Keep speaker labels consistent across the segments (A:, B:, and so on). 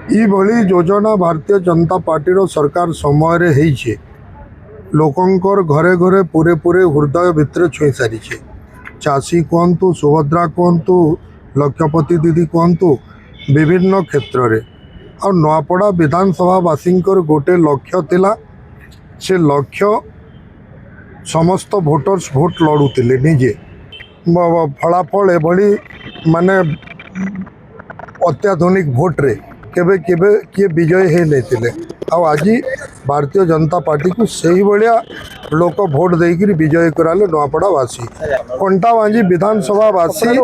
A: यही योजना भारतीय जनता पार्टी सरकार समय होइछे लोकंकर घरे घरे पूरे पूरे हृदय भितर छुई सारी चाषी कहतु सुभद्रा कहतु लक्षपति दीदी कहतु विभिन्न क्षेत्र में आ नआपड़ा विधानसभावासी गोटे लक्ष्य थिला से लक्ष्य समस्त भोटर्स भोट लड़ुले निजे फलाफल एभली माने अत्याधुनिक भोट्रे केबे केबे किए विजय है नहीं आज भारतीय जनता पार्टी को सही भाया लोक भोट देकर विजय कराले नआपड़ावासी कंटाबांजी विधानसभावासी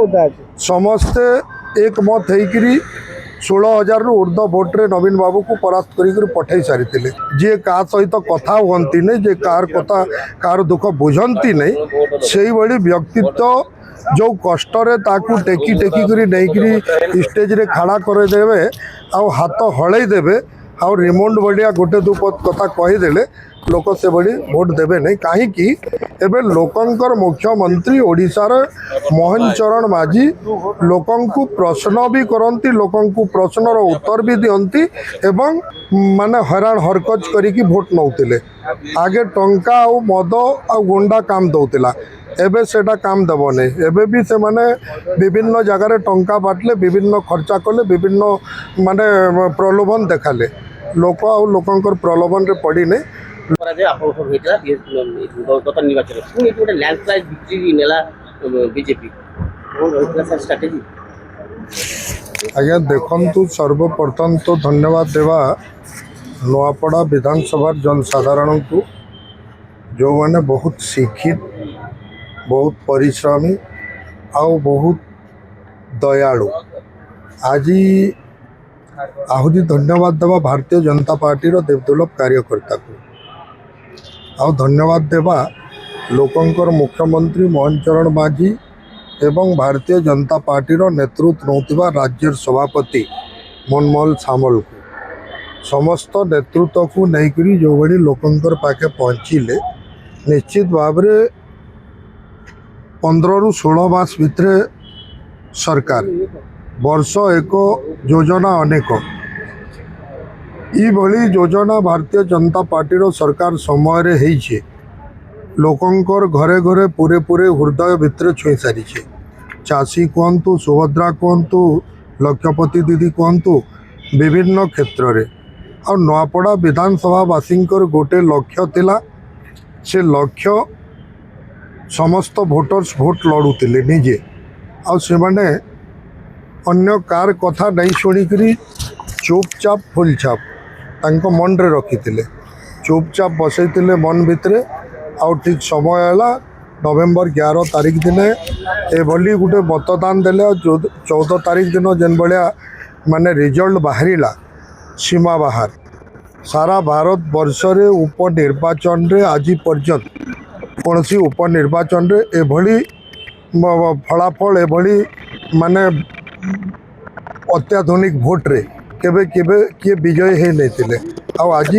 A: समस्ते एक मत होकर 16,000 रु ऊर्ध्व भोट्रे नवीन बाबू को परास्त कर पठे सारी जी क्या सहित कथा हुंती नहीं जे कार कथा कार दुख बुझंती नहीं से व्यक्तित्व जो कष्टे ताकू टेकी टेकी करी नहीं स्टेज रे खड़ा करदेवे आउ हाथ हड़े देवे आउ रिमोट बढ़िया गोटे दु कथा कहीदेले लोक से बड़ी भोट देवे नहीं कहीं एवं लोकंकर मुख्यमंत्री ओडिशार मोहन चरण माझी लोकंकु प्रश्न भी करती लोकंकु प्रश्नर उत्तर भी दियंती एवं माने हैरान हरकत करिकी भोट नौतिले आगे टंका आ मद आ गुंडा काम दौतिला एबे सेटा काम देव नहीं एबे भी से माने विभिन्न जगार टंका बाटले विभिन्न खर्चा कले विभिन्न माने प्रलोभन देखाले लोक आ लोकंकर प्रलोभन रे पड़ी नहीं आज्ञा देखु सर्वप्रथम तो धन्यवाद देवा नआपड़ा विधानसभा जनसाधारण को जो मैंने बहुत शिक्षित बहुत परिश्रमी आउ बहुत दयालु आज आहरी धन्यवाद देवा भारतीय जनता पार्टी देवदुर्लभ कार्यकर्ता को आउ धन्यवाद देवा लोकंकर मुख्यमंत्री मोहन चरण माझी एवं भारतीय जनता पार्टी नेतृत्व नौथिबा राज्य सभापति मनमोहन सामल को समस्त नेतृत्व को लेकर जो भली लोकंकर पाखे पहुँचले निश्चित भाव 15 रु 16 मास भितर सरकार वर्ष एक योजना अनेक यही योजना भारतीय जनता पार्टी सरकार समय होइछे लोकंकर घरे घरे पूरे पूरे हृदय भितर छुई सारी चाषी कहतु सुभद्रा कहतु लक्षपति दीदी कहतु विभिन्न क्षेत्र में आ नआपड़ा विधानसभावासी गोटे लक्ष्य थिला से लक्ष्य समस्त भोटर्स भोट लड़ुले निजे आ से माने अन्य कार कथा नहीं शुणिकी चुपचाप फुलछाप तांको मन रे रखी चुपचाप बसई मन भितर आउ ठीक समय है नवेम्बर 11 तारीख दिन एभली गोटे मतदान देले 14 तारीख दिन जेन भाया माने रिजल्ट बाहरिला सीमा बाहर सारा भारत वर्ष रे उपनिर्वाचन रे आज पर्यंत कौन सी उपनिर्वाचन रे एभली फलाफल एभली माने अत्याधुनिक भोट्रे केबे केबे किए विजय है नहीं आज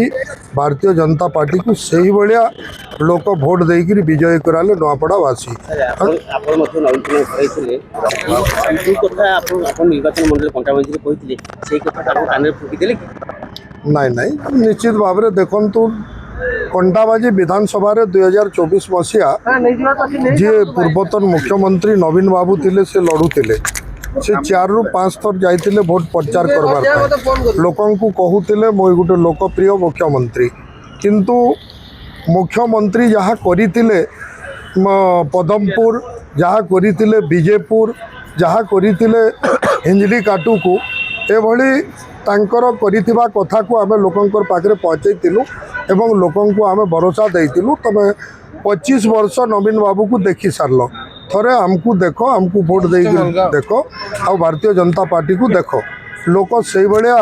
A: भारतीय जनता पार्टी को सही भाया लोक भोट देकर विजय कराले नआपड़ावासी नाई नाई निश्चित भाव में देखु कंटाबाजी विधानसभा 2024 मसीहा जी पूर्वतन मुख्यमंत्री नवीन बाबू थिले से लड़ुले से 4 रु 5 थर जाइए भोट प्रचार करवार लोकं को कहूले मो गोटे लोकप्रिय मुख्यमंत्री किंतु मुख्यमंत्री जहाँ करते पदमपुर जहाँ करते विजेपुर जहाँ करते हिंजली काटू को एभली तांकर करिथिबा कथा को आमे लोकंकर पाखरे पहुँचैतिलु एवं लोकं को आमे भरोसा देइतिलु तबे 25 वर्ष नवीन बाबू को देखी सारल थरे आमको देखो आमको भोट दे देखो आ भारतीय जनता पार्टी को देखो लोक से भाया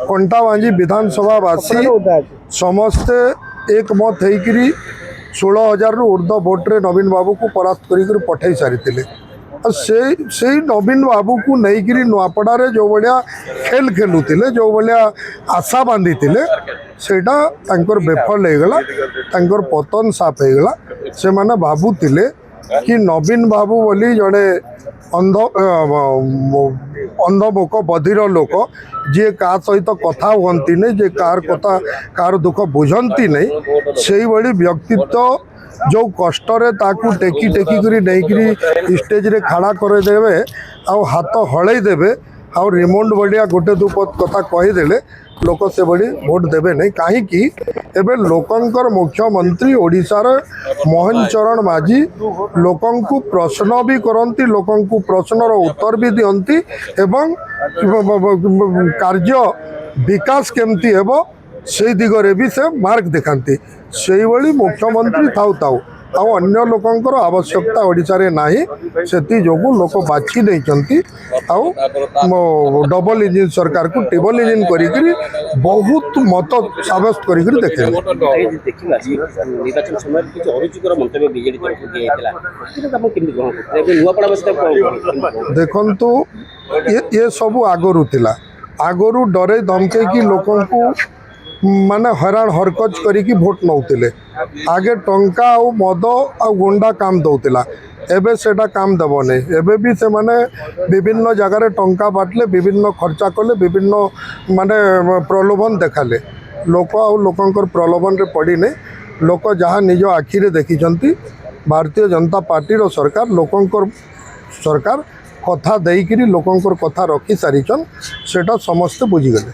A: कंटाबांजी विधानसभावासी समस्ते एक मत होकर 16,000 रु ऊर्ध्व भोट्रे नवीन बाबू को परास्त कर पठे सारी से नवीन बाबू को नहीं नुआपड़ा जो भाया खेल खेलुले जो भाया आशा बांधी सेटा बेफल होगला पतन साफ होगला से माने भावुले कि नवीन बाबू बोली जड़े अंधमुख बधिर लोक जी क्या सहित कथा हुअंती नहीं जे कार कथा कार दुख बुझंती नहीं से भली व्यक्तित्व जो कष्ट टेकी टेकी करी नहीं स्टेज रे खड़ा कर देवे आ हाथ हड़े देवे आ रिमोट बढ़िया गोटे दु कथा कहीदेले लोक से बड़ी भोट देवे नहीं कहीं एबे लोकंकर मुख्यमंत्री ओडिशार मोहन चरण माझी लोकंकु प्रश्न भी करती लोकंकु प्रश्नर उत्तर भी दियंती एवं कार्य विकास केमती हेबो से दिगरे भी से मार्क देखाती से भली मुख्यमंत्री थाउ थाउ आउ अन्य लोकंकर आवश्यकता ओडिशा रे नाही सेति जोगु लोक बाछि देइचंती आउ डबल इंजिन सरकार को टेबल इंजिन करी बहुत मत साब्यस्त करी देखे
B: निर्वाचन समय किसी अरुचिकर मंतव्य बीजेडी तरफ दिया जाइला
A: देखंतु ये सब आगरू थिला आगरू डरे धमके कि लोकन को माने हैरान हरकत करिकी भोट नौतिले आगे टंका आ मद आ गुंडा काम दौतिला एबे सेटा काम देव नहीं एबे भी से माने विभिन्न जगार टंका बाटले विभिन्न खर्चा कले विभिन्न माने प्रलोभन देखाले लोक आ लोकंकर प्रलोभन रे पड़ी नहीं लोक जहाँ निज आखिरे देखिछंती भारतीय जनता पार्टी रो सरकार लोकंकर सरकार कथा देइकिरी लोकंकर कथा रखी सारिछन सेटा समस्त बुझीगले।